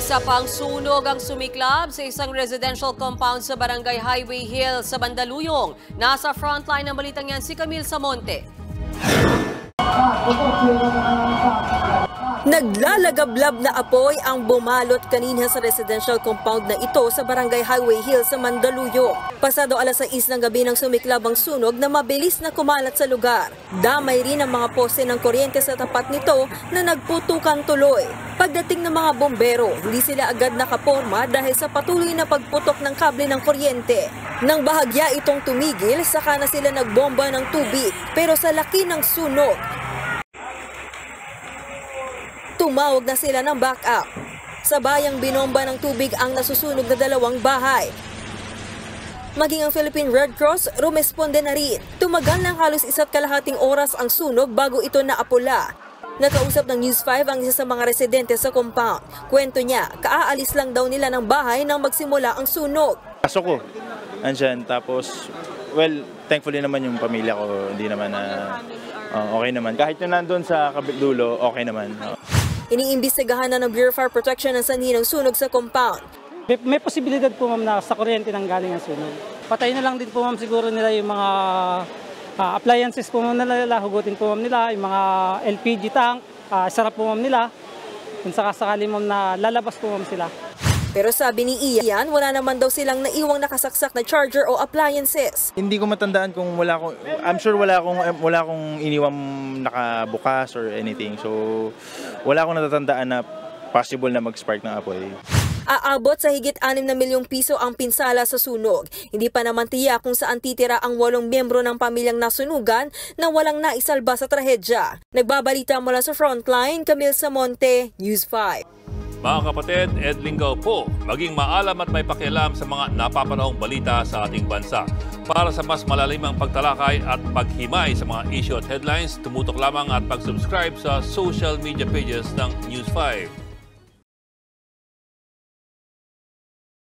Isa pang sunog ang sumiklab sa isang residential compound sa Barangay Highway Hill sa Mandaluyong. Nasa frontline ng balitang yan si Camille Samonte. Naglalagablab na apoy ang bumalot kanina sa residential compound na ito sa Barangay Highway Hill sa Mandaluyong. Pasado alas 6 ng gabi nang sumiklab ang sunog na mabilis na kumalat sa lugar. Damay rin ang mga poste ng kuryente sa tapat nito na nagputukan tuloy. Pagdating ng mga bombero, hindi sila agad nakaporma dahil sa patuloy na pagputok ng kable ng kuryente. Nang bahagya itong tumigil, saka na sila nagbomba ng tubig. Pero sa laki ng sunog, tumawag na sila ng backup. Sa bayang binomba ng tubig ang nasusunog na 2 bahay. Maging ang Philippine Red Cross, rumesponde na rin. Tumagal ng halos 1.5 oras ang sunog bago ito naapula. Nakausap ng News 5 ang isa sa mga residente sa compound. Kwento niya, kaaalis lang daw nila ng bahay nang magsimula ang sunog. Pasok ko, andyan. Tapos, well, thankfully naman yung pamilya ko, hindi naman okay naman. Kahit yung nandun sa dulo, okay naman. Iniimbestigahan na ng Bureau of Fire Protection ang sanhi ng sunog sa compound. May posibilidad po ma'am na sa kuryente nang galing ang sunog. Patay na lang din po ma'am siguro nila yung mga appliances po ma'am nila, hugutin po ma'am nila, yung mga LPG tank, sarap po ma'am nila. Kung sakasakali ma'am na lalabas po ma'am sila. Pero sabi ni Ian, wala naman daw silang naiwang nakasaksak na charger o appliances. Hindi ko matandaan kung I'm sure wala akong iniwang nakabukas or anything. So, wala akong natatandaan na possible na mag-spark ng apoy. Aabot sa higit 6 na milyong piso ang pinsala sa sunog. Hindi pa naman tiyak kung saan titira ang 8 miyembro ng pamilyang nasunugan na walang naisalba sa trahedya. Nagbabalita mula sa Frontline, Camille Samonte, News 5. Mga kapatid, Ed Lingaw po, maging maalam at may pakialam sa mga napapanahong balita sa ating bansa. Para sa mas malalimang pagtalakay at paghimay sa mga issue at headlines, tumutok lamang at pag-subscribe sa social media pages ng News 5.